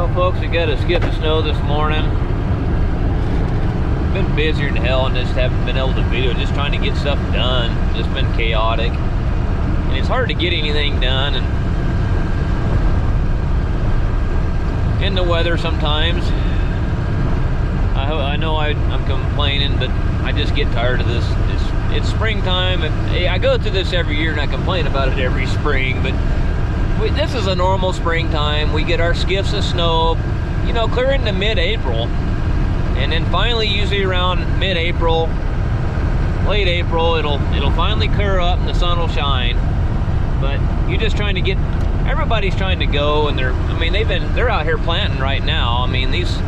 Well, folks, we got a skip of snow this morning. Been busier than hell and just haven't been able to video, just trying to get stuff done. Just been chaotic. And it's hard to get anything done and in the weather sometimes. I know I'm complaining, but I just get tired of this. It's springtime. I go through this every year and I complain about it every spring, but this is a normal springtime. We get our skiffs of snow, you know, clear into mid-April. And then finally, usually around mid-April, late April, it'll finally clear up and the sun will shine. But you're just trying to get, everybody's trying to go, and they're out here planting right now. I mean, these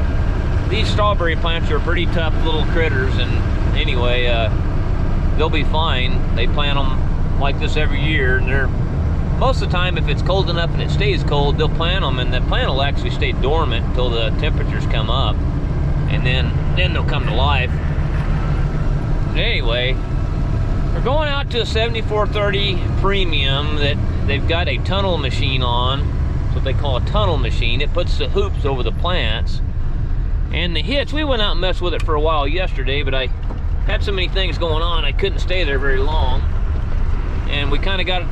strawberry plants are pretty tough little critters, and anyway, they'll be fine. They plant them like this every year, and they're, most of the time, if it's cold enough and it stays cold, they'll plant them, and the plant will actually stay dormant until the temperatures come up, and then they'll come to life. But anyway, we're going out to a 7430 premium that they've got a tunnel machine on. That's what they call a tunnel machine. It puts the hoops over the plants. And the hitch, we went out and messed with it for a while yesterday, but I had so many things going on, I couldn't stay there very long. And we kind of got,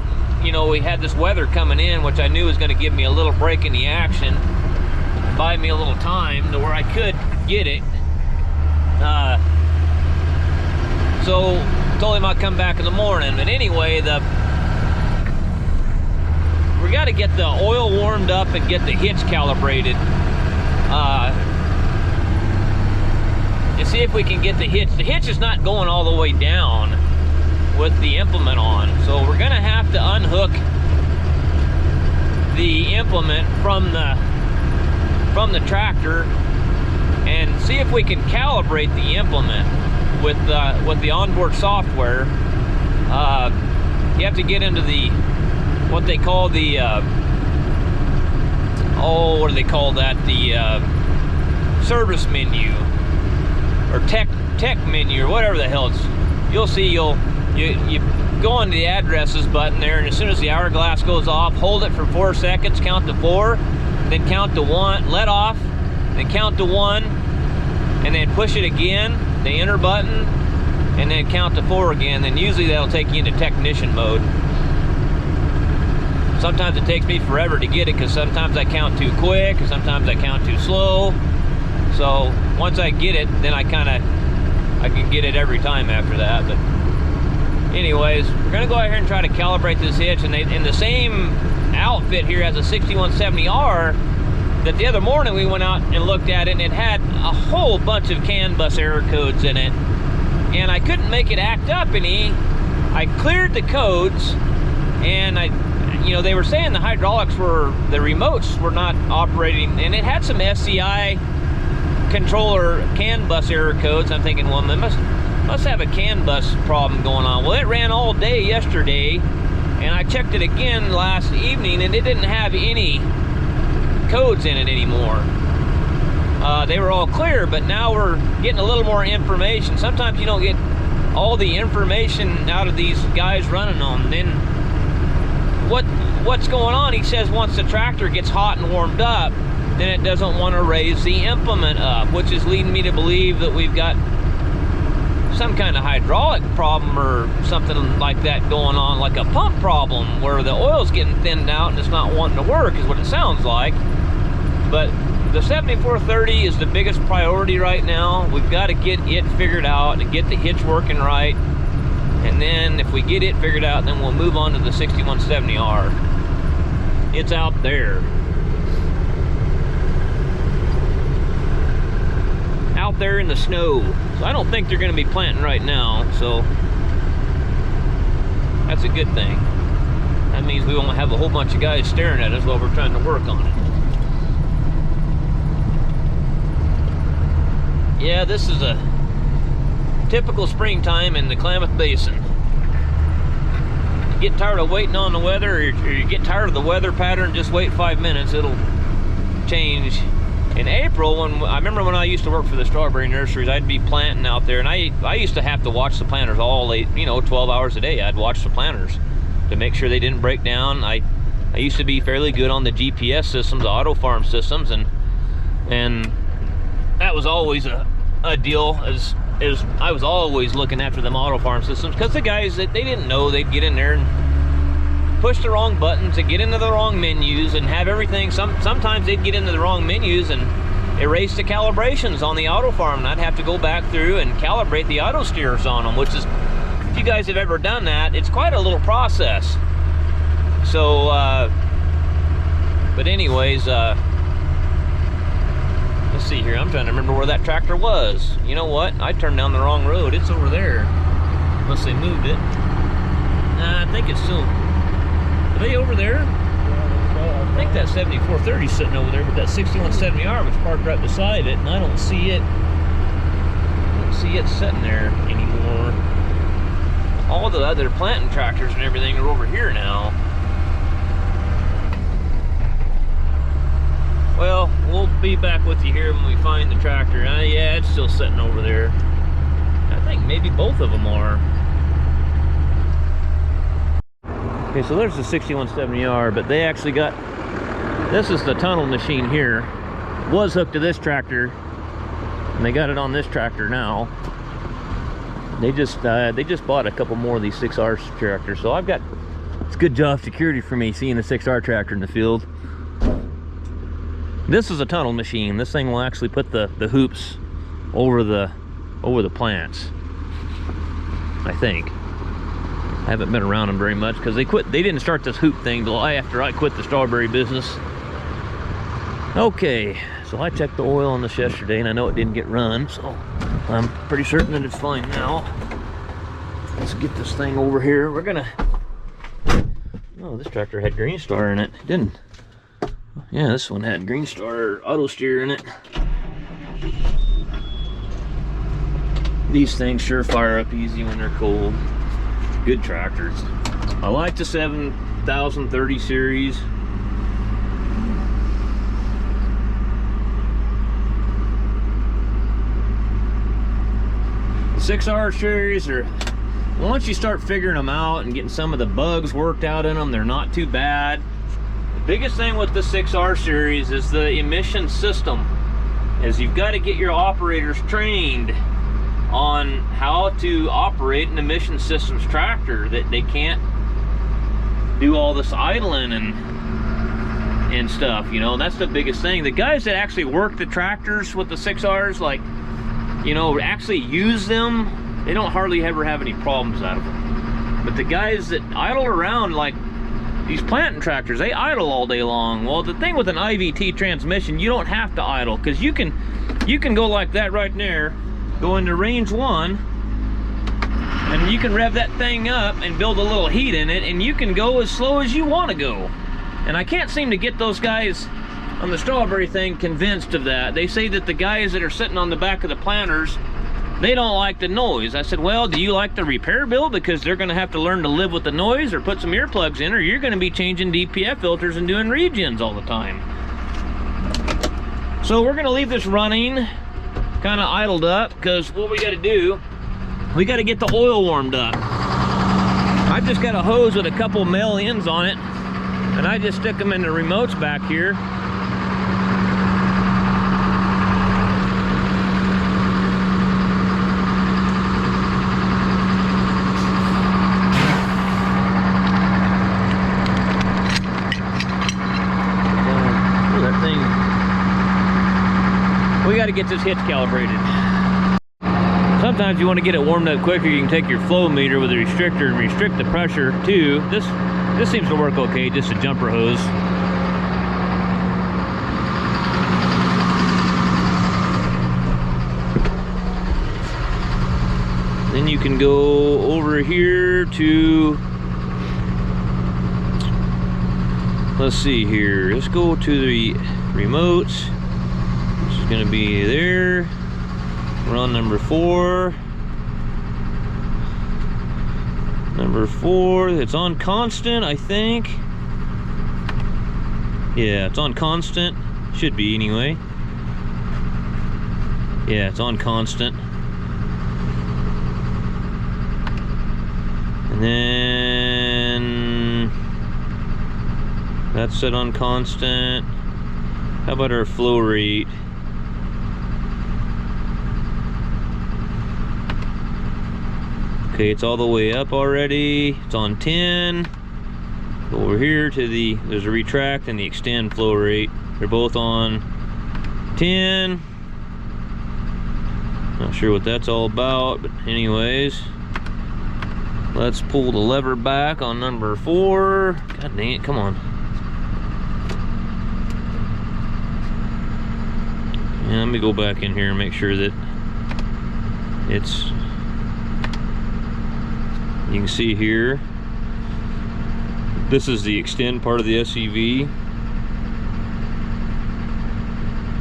you know, we had this weather coming in, which I knew was going to give me a little break in the action, buy me a little time to where I could get it. So told him I'd come back in the morning. But anyway, we got to get the oil warmed up and get the hitch calibrated. And see if we can get the hitch. The hitch is not going all the way down with the implement on, so we're gonna have to unhook the implement from the tractor and see if we can calibrate the implement with the onboard software. You have to get into what they call the what do they call that, the service menu or tech menu or whatever the hell it's. You'll see, you go on the addresses button there, and as soon as the hourglass goes off, hold it for 4 seconds, count to 4, then count to 1, let off, then count to 1, and then push it again, the enter button, and then count to 4 again. Then usually that'll take you into technician mode. Sometimes it takes me forever to get it because sometimes I count too quick, or sometimes I count too slow. So once I get it, then I can get it every time after that. But anyways, we're gonna go out here and try to calibrate this hitch. And in the same outfit here has a 6170R that the other morning we went out and looked at it, and it had a whole bunch of CAN bus error codes in it. And I couldn't make it act up any. I cleared the codes, and they were saying the hydraulics the remotes were not operating, and it had some SCI controller CAN bus error codes. I'm thinking, well, they must have a CAN bus problem going on. Well, it ran all day yesterday, and I checked it again last evening, and it didn't have any codes in it anymore. They were all clear, but now we're getting a little more information. Sometimes you don't get all the information out of these guys running them. Then what's going on? He says once the tractor gets hot and warmed up, then it doesn't want to raise the implement up, which is leading me to believe that we've got some kind of hydraulic problem or something like that going on, like a pump problem where the oil's getting thinned out and it's not wanting to work, is what it sounds like. But the 7430 is the biggest priority right now. We've got to get it figured out and get the hitch working right. And then if we get it figured out, then we'll move on to the 6170R. It's out there. Out there in the snow. So I don't think they're going to be planting right now, so that's a good thing. That means we won't have a whole bunch of guys staring at us while we're trying to work on it. Yeah, this is a typical springtime in the Klamath Basin. You get tired of waiting on the weather, or you get tired of the weather pattern, just wait 5 minutes, it'll change. In April, I remember when I used to work for the strawberry nurseries, I'd be planting out there, and I used to have to watch the planters all late, 12 hours a day. I'd watch the planters to make sure they didn't break down. I used to be fairly good on the GPS systems, the auto farm systems, and And that was always a deal, as I was always looking after them auto farm systems, because the guys that they didn't know, they'd get in there and push the wrong buttons and get into the wrong menus and have everything. Sometimes they'd get into the wrong menus and erase the calibrations on the auto farm, and I'd have to go back through and calibrate the auto steers on them, which is, if you guys have ever done that, it's quite a little process. So but anyways, let's see here. I'm trying to remember where that tractor was. You know what? I turned down the wrong road. It's over there. Unless they moved it. I think it's still... Are they over there? I think that 7430 is sitting over there, but that 6170R was parked right beside it, and I don't see it. I don't see it sitting there anymore. All the other planting tractors and everything are over here now. Well, we'll be back with you here when we find the tractor. Yeah, it's still sitting over there. I think maybe both of them are. Okay, so there's the 6170R, but they actually got, this is the tunnel machine here. It was hooked to this tractor, and they got it on this tractor now. They just bought a couple more of these 6R tractors, so I've got, it's good job security for me seeing a 6R tractor in the field. This is a tunnel machine. This thing will actually put the hoops over the plants, I think. I haven't been around them very much because they didn't start this hoop thing till after I quit the strawberry business. Okay, so I checked the oil on this yesterday, and I know it didn't get run, so I'm pretty certain that it's fine now. Let's get this thing over here. We're gonna... Oh, this tractor had Green Star in it, didn't? Yeah, this one had Green Star auto steer in it. These things sure fire up easy when they're cold. Good tractors. I like the 7030 series. The 6R series are, once you start figuring them out and getting some of the bugs worked out in them, they're not too bad. The biggest thing with the 6R series is the emission system, is you've got to get your operators trained on how to operate an emission systems tractor, that they can't do all this idling and stuff, you know. That's the biggest thing. The guys that actually work the tractors with the 6Rs, like, you know, actually use them, they don't hardly ever have any problems out of them. But the guys that idle around, like these planting tractors, they idle all day long. Well, the thing with an IVT transmission, you don't have to idle, because you can go like that right there, go into range 1, and you can rev that thing up and build a little heat in it, and you can go as slow as you want to go. And I can't seem to get those guys on the strawberry thing convinced of that. They say that the guys that are sitting on the back of the planters, they don't like the noise. I said, well, do you like the repair bill? Because they're going to have to learn to live with the noise, or put some earplugs in, or you're going to be changing DPF filters and doing regens all the time. So we're going to leave this running, kind of idled up, because what we got to do, we got to get the oil warmed up. I've just got a hose with a couple male ends on it, and I just stick them in the remotes back here. We got to get this hitch calibrated. Sometimes you want to get it warmed up quicker, you can take your flow meter with a restrictor and restrict the pressure too. This seems to work okay, just a jumper hose. Then you can go over here to, let's see here, let's go to the remotes. This is going to be there. We're on number 4. Number 4, it's on constant, I think. Yeah, it's on constant. Should be anyway. Yeah, it's on constant. And then that's set on constant. How about our flow rate? Okay, it's all the way up already. It's on 10. Go over here to there's a retract and the extend flow rate. They're both on 10. Not sure what that's all about, but anyways. Let's pull the lever back on number 4. God dang it, come on. And let me go back in here and make sure that it's, you can see here, this is the extend part of the SCV.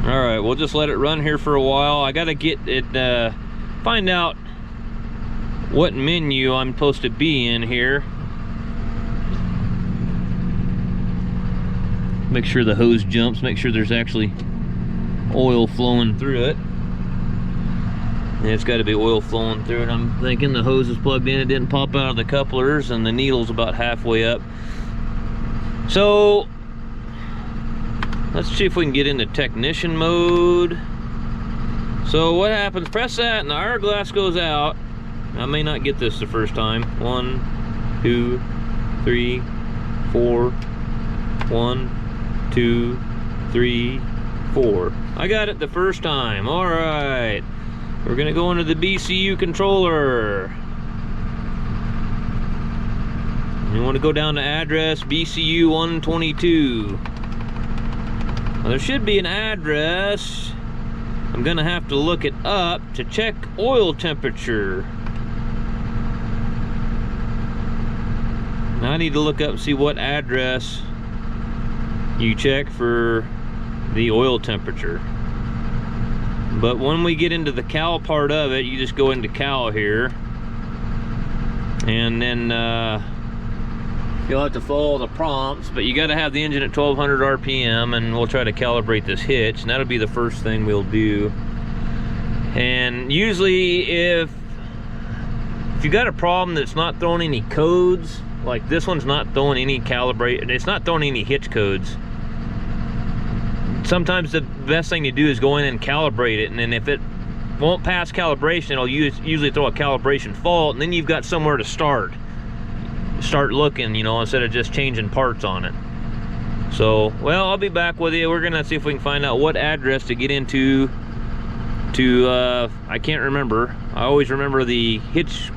Alright, we'll just let it run here for a while. I gotta get it, find out what menu I'm supposed to be in here. Make sure the hose jumps, make sure there's actually oil flowing through it. And it's got to be oil flowing through it. I'm thinking the hose is plugged in, it didn't pop out of the couplers, and the needle's about halfway up. So let's see if we can get into technician mode. So what happens, press that and the hourglass goes out. I may not get this the first time. 1, 2, 3, 4. 1, 2, 3, 4. I got it the first time. All right. We're gonna go into the BCU controller. You want to go down to address BCU 122. Well, there should be an address. I'm gonna have to look it up to check oil temperature. Now I need to look up and see what address you check for the oil temperature. But when we get into the cal part of it, you just go into cal here, and then you'll have to follow the prompts, but you got to have the engine at 1200 RPM, and we'll try to calibrate this hitch, and that'll be the first thing we'll do. And usually if you got a problem that's not throwing any codes, like this one's not throwing any it's not throwing any hitch codes, sometimes the best thing to do is go in and calibrate it, and then if it won't pass calibration, it'll usually throw a calibration fault, and then you've got somewhere to start looking, you know, instead of just changing parts on it. So, well, I'll be back with you. We're gonna see if we can find out what address to get into I can't remember. I always remember the hitch.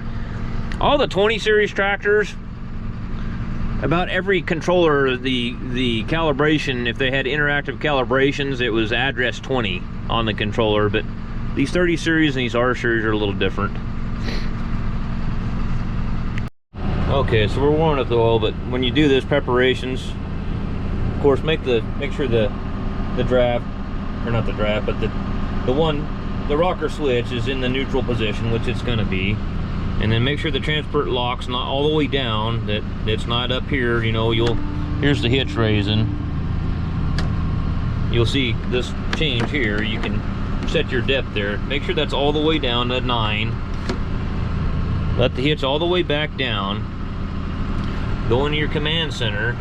All the 20 series tractors, about every controller, the calibration, if they had interactive calibrations, it was address 20 on the controller, but these 30 series and these R series are a little different. Okay, so we're warming up the oil, but when you do this, preparations, of course, make sure the draft, or not the draft, but the rocker switch is in the neutral position, which it's going to be. And then make sure the transport lock's not all the way down, that it's not up here, you know. Here's the hitch raising. You'll see this change here. You can set your depth there. Make sure that's all the way down to 9. Let the hitch all the way back down. Go into your command center.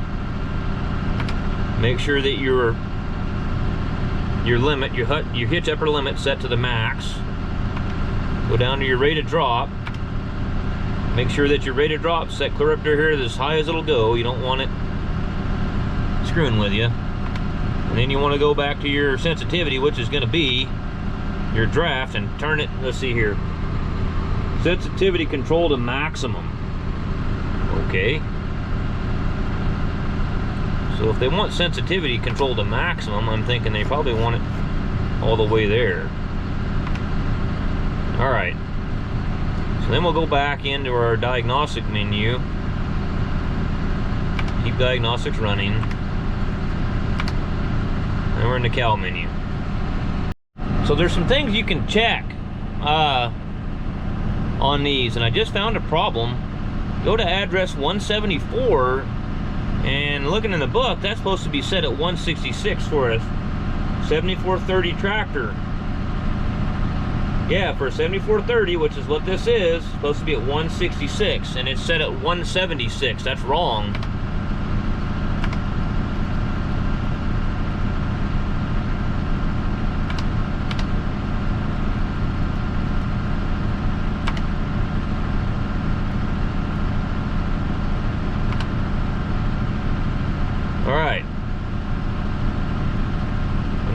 Make sure that your limit, your hitch upper limit set to the max. Go down to your rated drop. Make sure that your rated drop set clear up to here as high as it'll go. You don't want it screwing with you. And then you want to go back to your sensitivity, which is going to be your draft, and turn it, let's see here, sensitivity control to maximum. Okay. So if they want sensitivity control to maximum, I'm thinking they probably want it all the way there. All right. So then we'll go back into our diagnostic menu. Keep diagnostics running. And we're in the cal menu. So there's some things you can check on these, and I just found a problem. Go to address 174, and looking in the book, that's supposed to be set at 166 for a 7430 tractor. Yeah, for a 7430, which is what this is, supposed to be at 166, and it's set at 176. That's wrong.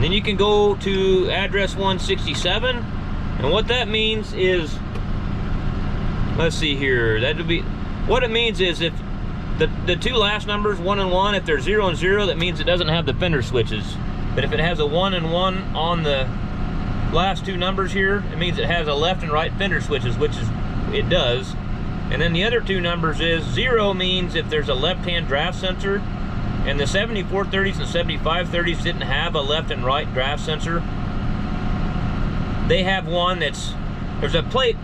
And then you can go to address 167, and what that means is, let's see here, that would be, what it means is if the two last numbers, 1 and 1, if they're 0 and 0, that means it doesn't have the fender switches. But if it has a 1 and 1 on the last two numbers here, it means it has a left and right fender switches, which is, it does. And then the other two numbers is 0 means if there's a left-hand draft sensor, and the 7430s and 7530s didn't have a left and right draft sensor. They have one that's, there's a plate,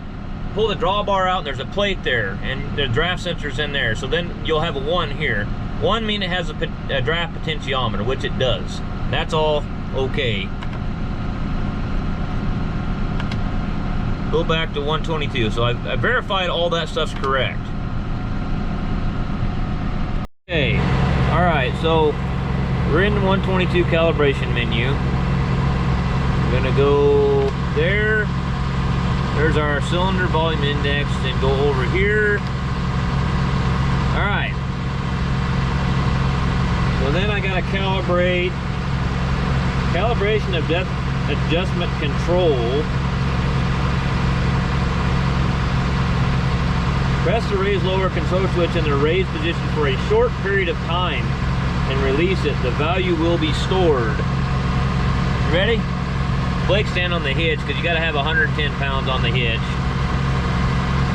pull the drawbar out and there's a plate there, and the draft sensor's in there. So then you'll have a 1 here. 1 means it has a draft potentiometer, which it does. That's all okay. Go back to 122. So I verified all that stuff's correct. Okay, all right, so we're in the 122 calibration menu. We're gonna go there. There's our cylinder volume index, and go over here. All right. So then I gotta calibrate. Calibration of depth adjustment control. Press the raise lower control switch in the raised position for a short period of time and release it. The value will be stored. You ready? Blake, stand on the hitch, because you got to have 110 pounds on the hitch,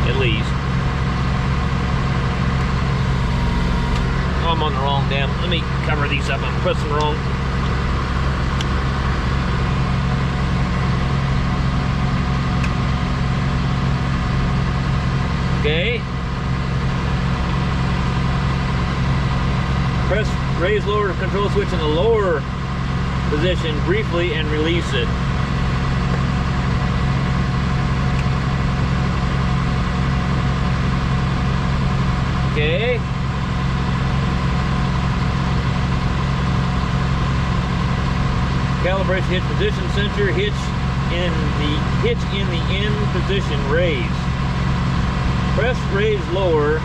at least. Oh, I'm on the wrong damn. Let me cover these up. I'm pressing wrong. Okay. Press raise lower control switch in the lower position briefly and release it. Okay. Calibration hitch position sensor, hitch in the in position, raise. Press raise lower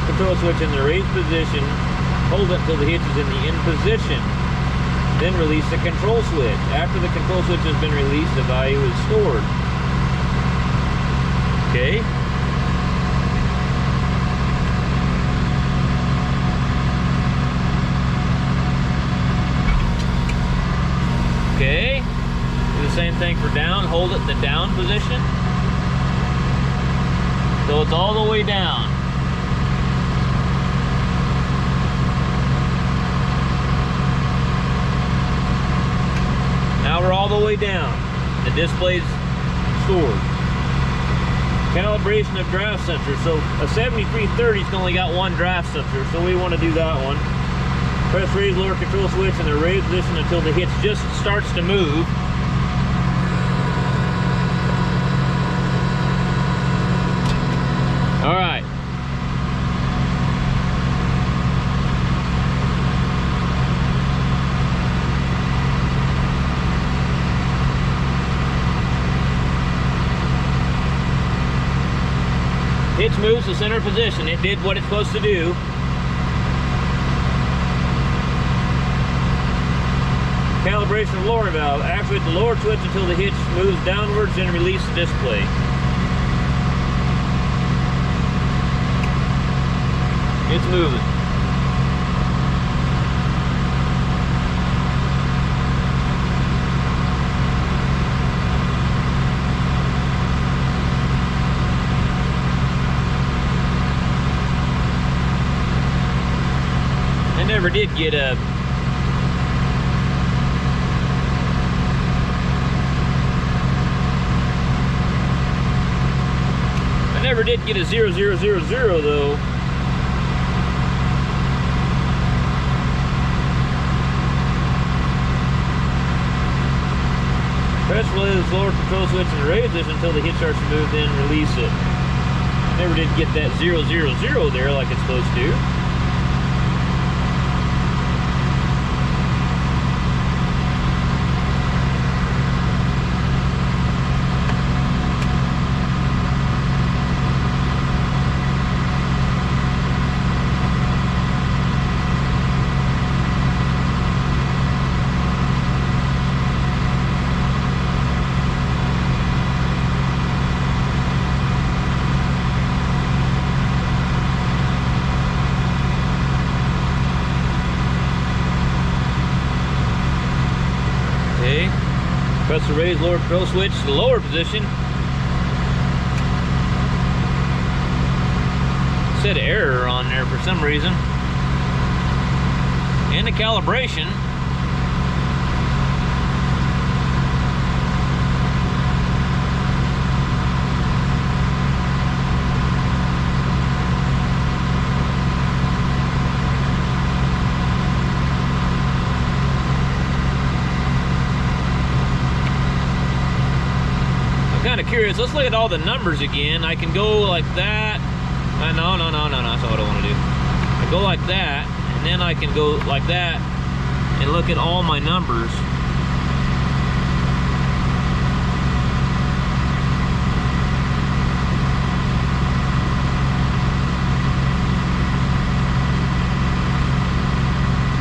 control switch in the raised position. Hold it until the hitch is in the in position. Then release the control switch. After the control switch has been released, the value is stored. Okay. Okay. Do the same thing for down. Hold it in the down position. So it's all the way down. Now we're all the way down. The display's stored. Calibration of draft sensor. So a 7330's only got one draft sensor, so we want to do that one. Press raise lower control switch in the raise position until the hitch just starts to move. All right. Hitch moves to center position. It did what it's supposed to do. Calibration of lower valve. Actuate the lower switch until the hitch moves downwards and release the display. It's moving. I never did get a never did get a 0000 though. Press release lower control switch and raise this until the hitch starts to move, then release it. Never did get that 000 there like it's supposed to. Okay. Press the raise lower control switch to the lower position. Said error on there for some reason. And the calibration. I'm kind of curious. Let's look at all the numbers again. I can go like that. No, that's not what I want to do. I go like that, and then I can go like that and look at all my numbers.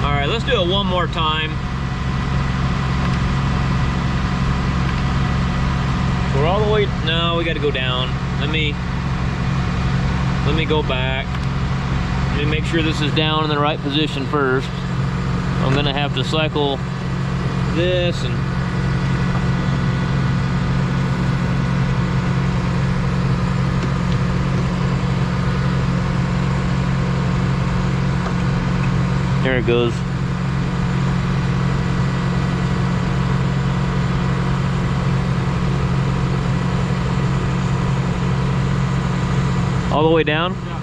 All right, let's do it one more time. We're all the way, no, we got to go down. Let me go back. Let me make sure this is down in the right position first. I'm gonna have to cycle this and there it goes. All the way down? Yeah.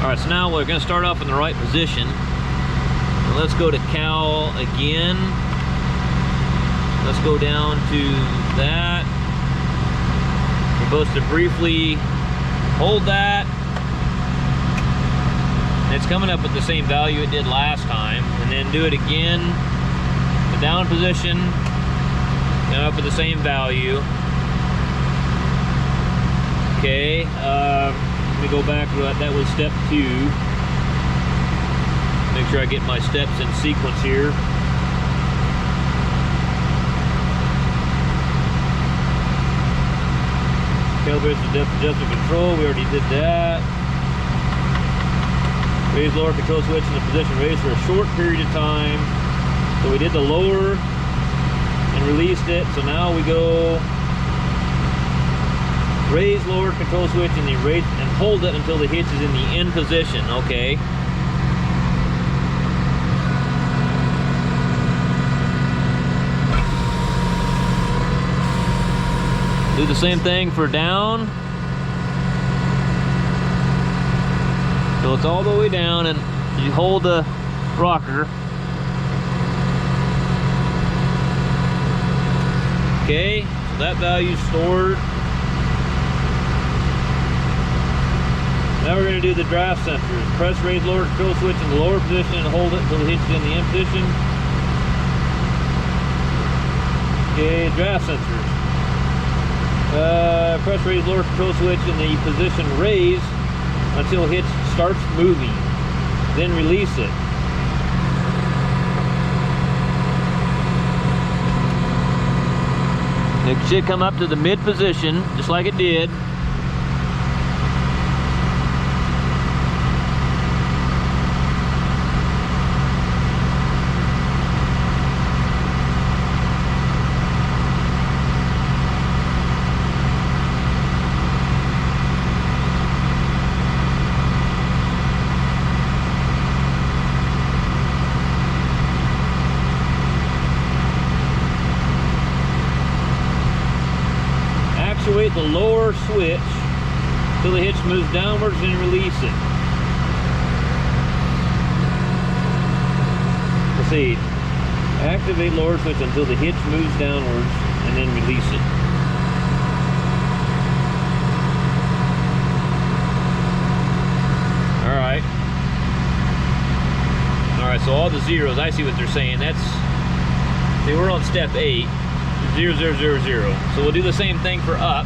All right, so now we're gonna start off in the right position. And let's go to Cal again. Let's go down to that. We're supposed to briefly hold that. And it's coming up with the same value it did last time. And then do it again. The down position, come up with the same value. Okay, let me go back to that. That was step 2. Make sure I get my steps in sequence here. Calibrate the depth adjustment control. We already did that. Raise lower control switch in the position raise for a short period of time. So we did the lower and released it. So now we go raise lower control switch and hold it until the hitch is in the end position. Okay. Do the same thing for down. So it's all the way down and you hold the rocker. Okay, so that value's stored. Now we're going to do the draft sensors. Press raise lower control switch in the lower position and hold it until the hitch is in the end position. Okay, draft sensors. Press raise lower control switch in the position raise until hitch starts moving. Then release it. It should come up to the mid position, just like it did. Actuate the lower switch till the hitch moves downwards and release it. Let's see. Activate lower switch until the hitch moves downwards and then release it. Alright. Alright, so all the zeros, I see what they're saying. See, we're on step 8. 0, 0, 0, 0. So we'll do the same thing for up.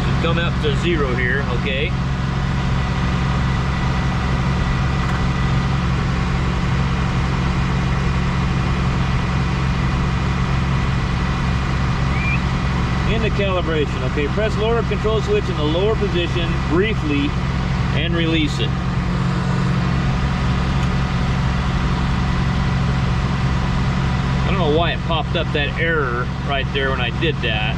Should come up to 0 here, okay. the calibration. Okay, press lower control switch in the lower position briefly and release it. I don't know why it popped up that error right there when I did that.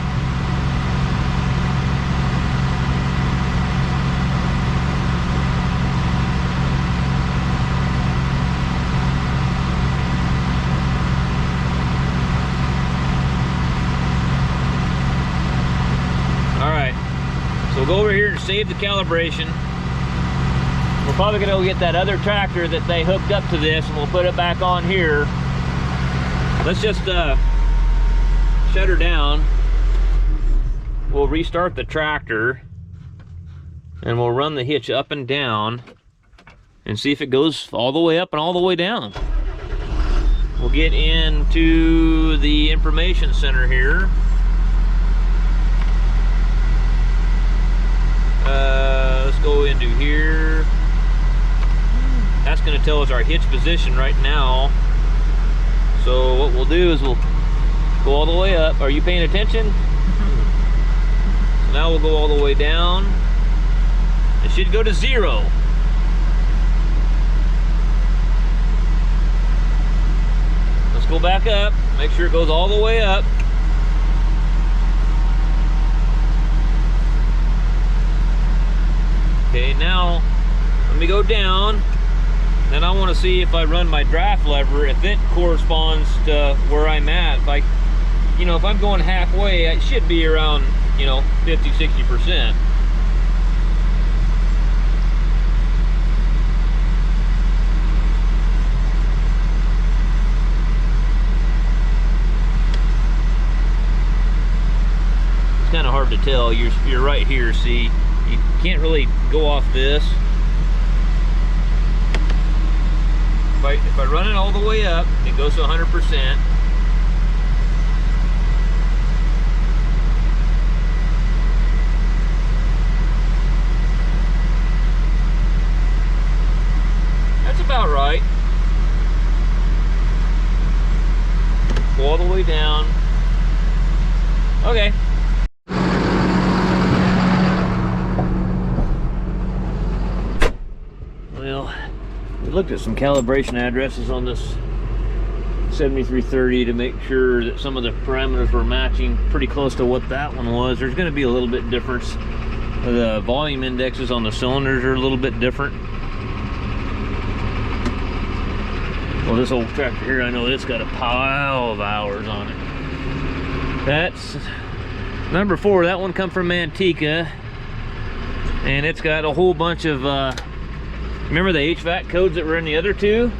Alright, so we'll go over here and save the calibration. We're probably going to go get that other tractor that they hooked up to this, and we'll put it back on here. Let's just shut her down. We'll restart the tractor, and we'll run the hitch up and down and see if it goes all the way up and all the way down. We'll get into the information center here. Let's go into here. That's going to tell us our hitch position right now. So what we'll do is we'll go all the way up. Are you paying attention? So now we'll go all the way down. It should go to 0. Let's go back up. Make sure it goes all the way up. Okay, now let me go down. Then I want to see if I run my draft lever, if it corresponds to where I'm at. If if I'm going halfway, it should be around, 50, 60%. It's kind of hard to tell. You're right here, see? You can't really go off this. If I run it all the way up, it goes to 100%. That's about right. Go all the way down. Okay. Well, we looked at some calibration addresses on this 7330 to make sure that some of the parameters were matching pretty close to what that one was. There's going to be a little bit difference. The volume indexes on the cylinders are a little bit different. Well, this old tractor here, I know it's got a pile of hours on it. That's number 4. That one come from Manteca, and it's got a whole bunch of remember the HVAC codes that were in the other two?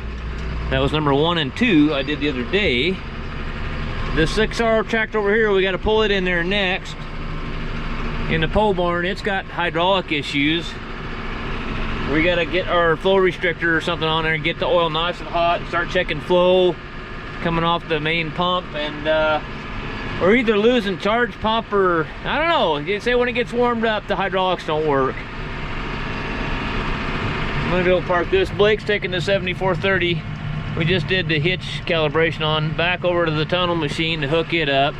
That was number 1 and 2 I did the other day. The 6R tractor over here, we got to pull it in there next. In the pole barn, it's got hydraulic issues. We got to get our flow restrictor or something on there and get the oil nice and hot and start checking flow coming off the main pump. And we're either losing charge pump or, I don't know. You say when it gets warmed up, the hydraulics don't work. I'm gonna go park this. Blake's taking the 7430. We just did the hitch calibration on, back over to the tunnel machine to hook it up.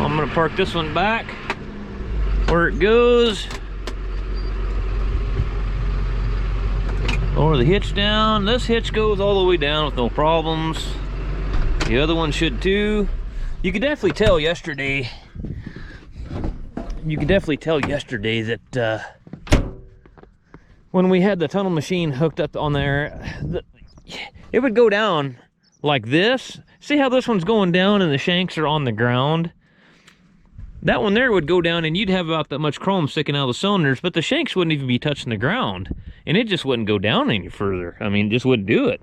I'm gonna park this one back where it goes. Lower the hitch down. This hitch goes all the way down with no problems. The other one should too. You could definitely tell yesterday. That when we had the tunnel machine hooked up on there, it would go down like this. See how this one's going down and the shanks are on the ground? That one there would go down and you'd have about that much chrome sticking out of the cylinders, but the shanks wouldn't even be touching the ground. And it just wouldn't go down any further. I mean, just wouldn't do it.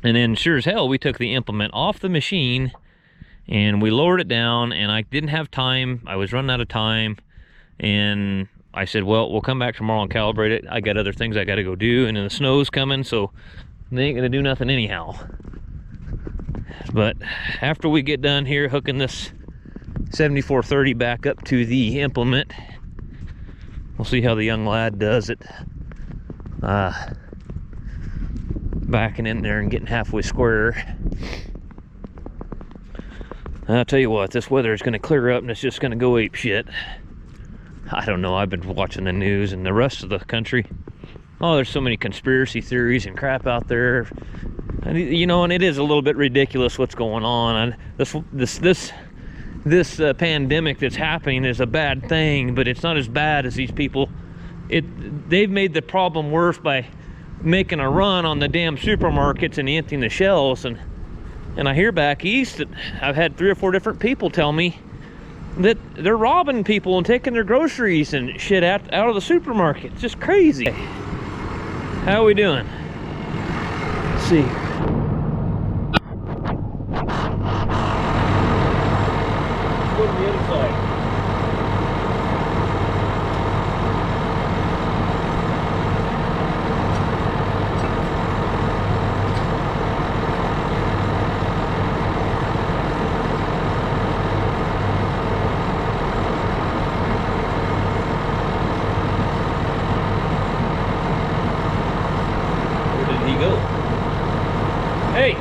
And then sure as hell, we took the implement off the machine and we lowered it down, and I didn't have time. I was running out of time, and I said, well, we'll come back tomorrow and calibrate it. I got other things I got to go do, and then the snow's coming, so they ain't gonna do nothing anyhow. But after we get done here hooking this 7430 back up to the implement, we'll see how the young lad does it. Backing in there and getting halfway square. I'll tell you what, this weather is going to clear up and it's just going to go ape shit. I don't know, I've been watching the news and the rest of the country. Oh, there's so many conspiracy theories and crap out there. And, you know, and it is a little bit ridiculous what's going on. And this pandemic that's happening is a bad thing, but it's not as bad as these people. They've made the problem worse by making a run on the damn supermarkets and emptying the shelves. And I hear back east that I've had 3 or 4 different people tell me that they're robbing people and taking their groceries and shit out of the supermarket. It's just crazy. How are we doing? Let's see. Go to the other side. Hey!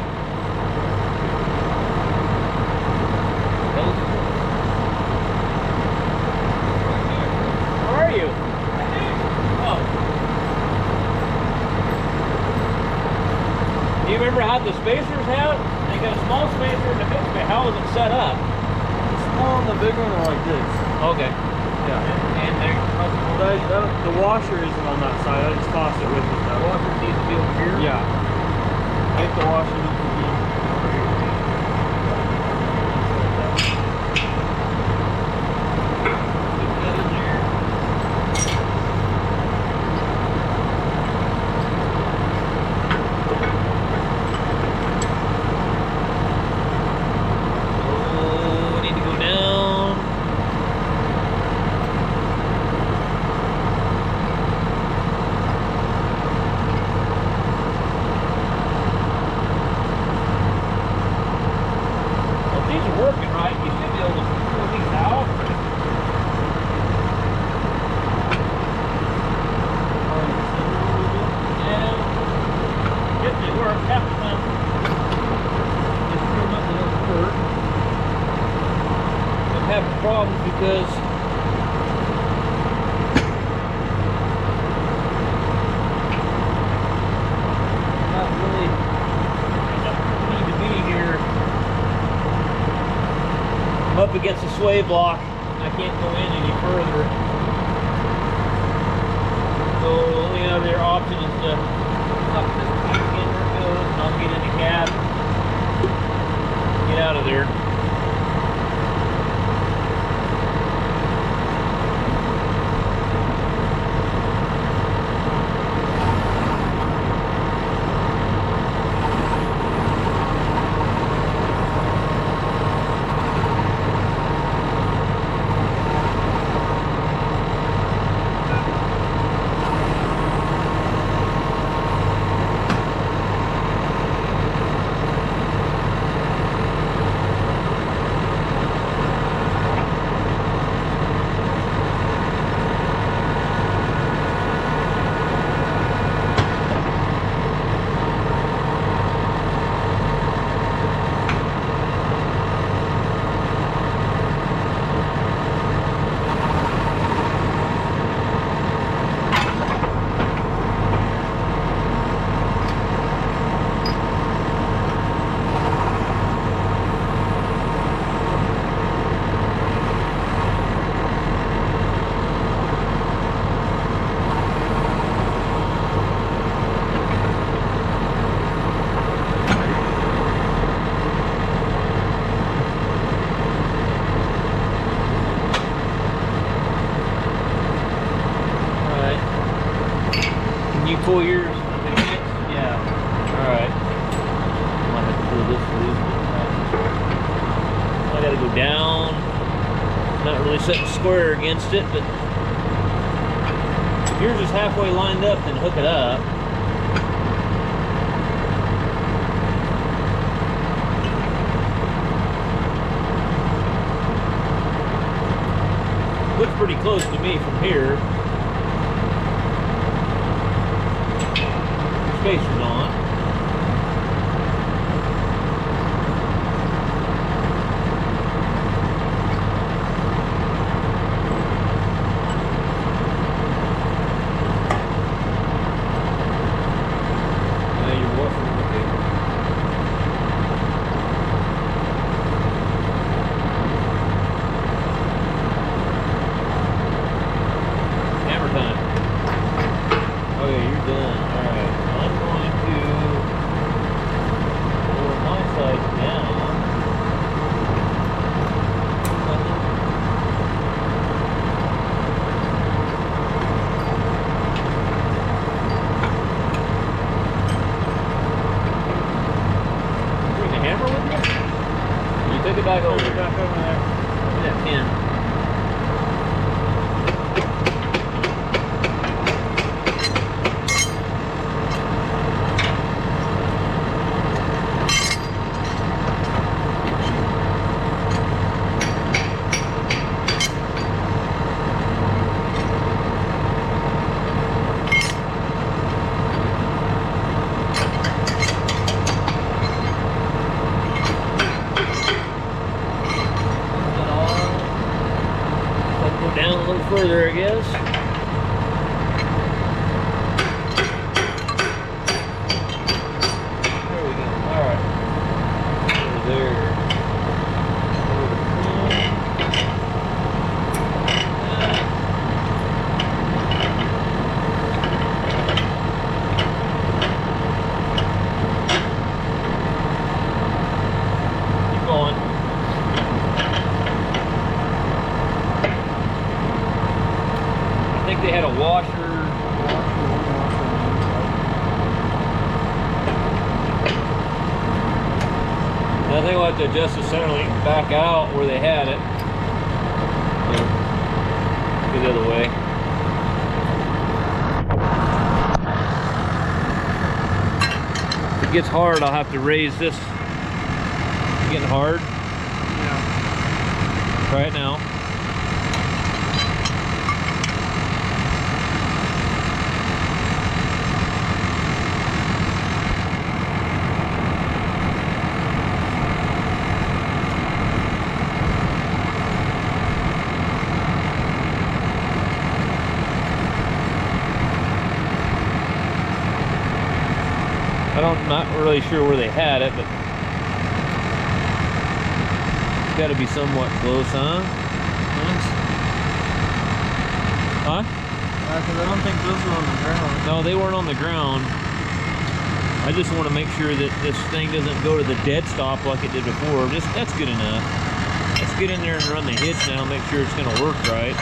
How are you? Oh. Do you remember how the spacers have? They got a small spacer and a big spacer. How is it set up? The small and the big one are like this. Okay. Yeah. And the washer isn't on that side. I just tossed it with me. the washer needs to be over here? Yeah. I think the washer needs to be over here. Put that in there. Oh, we need to go down. These are working right. You should be able to pull these out. Yeah. If they work, half the time just screw them up a little further. I'm having problems because I'm not really need to be here. I'm up against a sway block. I can't go in any further. So the only other option is to tuck this back in where it goes, and I'll get in the cab. Get out of there. You pull yours? Yeah. Alright. I might have to pull this loose. I gotta go down. Not really sitting square against it, but if yours is halfway lined up, then hook it up. Looks pretty close to me from here. Spacer's on. back over there. That pin. Down a little further, I guess. There we go. All right. Over there. Keep going. I think they had a washer. I think we'll have to adjust the center link back out where they had it. Go the other way. If it gets hard, I'll have to raise this. It's getting hard. Yeah. Try it now. I'm not really sure where they had it, but it's got to be somewhat close, huh? Huh? Because I don't think those were on the ground. No, they weren't on the ground. I just want to make sure that this thing doesn't go to the dead stop like it did before. That's good enough. Let's get in there and run the hitch now, make sure it's going to work right.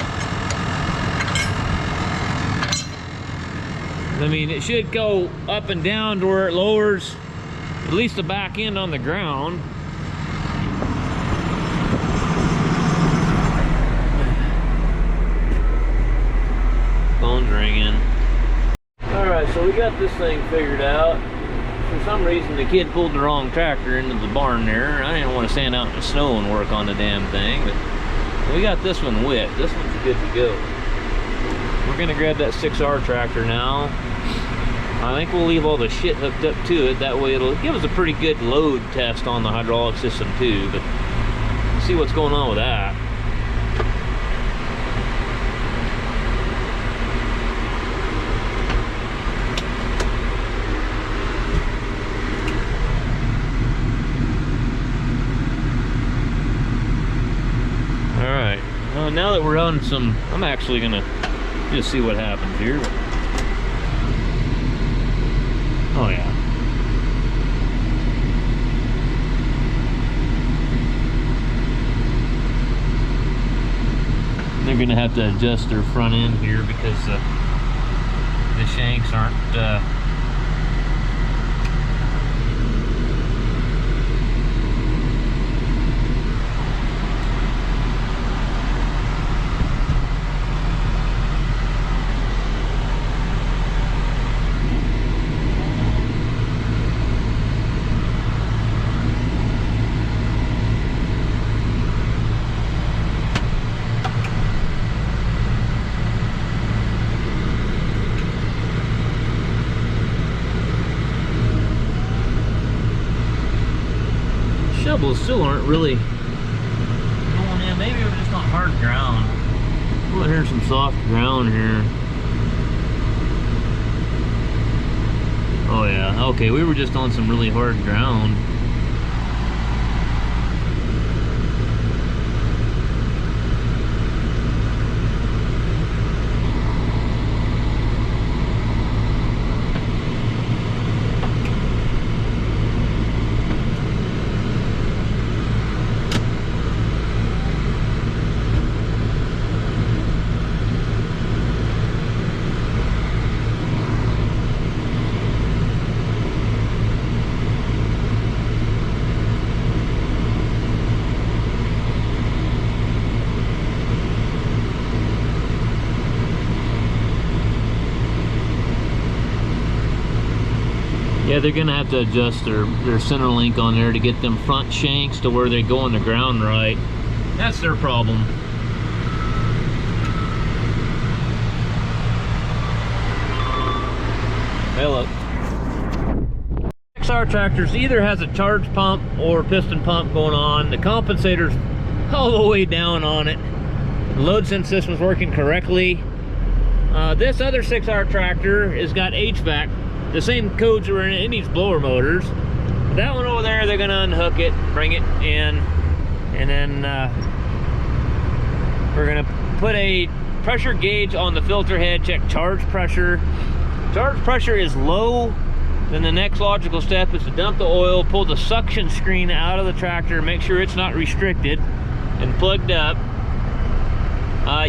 I mean, it should go up and down to where it lowers at least the back end on the ground. Phone's ringing. Alright, so we got this thing figured out. For some reason, the kid pulled the wrong tractor into the barn there. I didn't want to stand out in the snow and work on the damn thing, but we got this one wet. This one's good to go. We're gonna grab that 6R tractor now. I think we'll leave all the shit hooked up to it. That way it'll give us a pretty good load test on the hydraulic system too, but see what's going on with that. All right, well, now that we're on some, I'm actually gonna just see what happens here. Oh yeah. They're gonna have to adjust their front end here because the shanks aren't shovels still aren't really going in. Maybe we're just on hard ground. Well, here's some soft ground here. Oh yeah, okay, we were just on some really hard ground. Yeah, they're gonna have to adjust their center link on there to get them front shanks to where they go on the ground right. That's their problem. Hello. XR tractors either has a charge pump or piston pump going on. The compensator's all the way down on it. The load sense system's working correctly. This other 6R tractor has got HVAC. The same codes are in these blower motors. That one over there, they're gonna unhook it, bring it in, and then we're gonna put a pressure gauge on the filter head, check charge pressure. Charge pressure is low. Then the next logical step is to dump the oil, pull the suction screen out of the tractor, make sure it's not restricted and plugged up.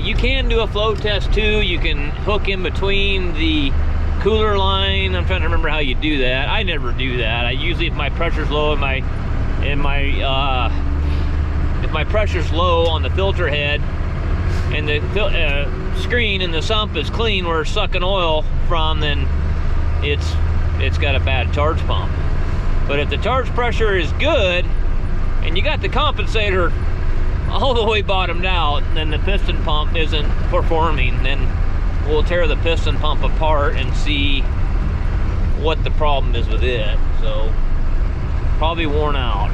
You can do a flow test too. You can hook in between the cooler line. I'm trying to remember how you do that. I never do that. I usually, if my pressure's low if my pressure's low on the filter head and the screen and the sump is clean where it's sucking oil from, then it's got a bad charge pump. But if the charge pressure is good and you got the compensator all the way bottomed out, then the piston pump isn't performing. Then we'll tear the piston pump apart and see what the problem is with it. So probably worn out.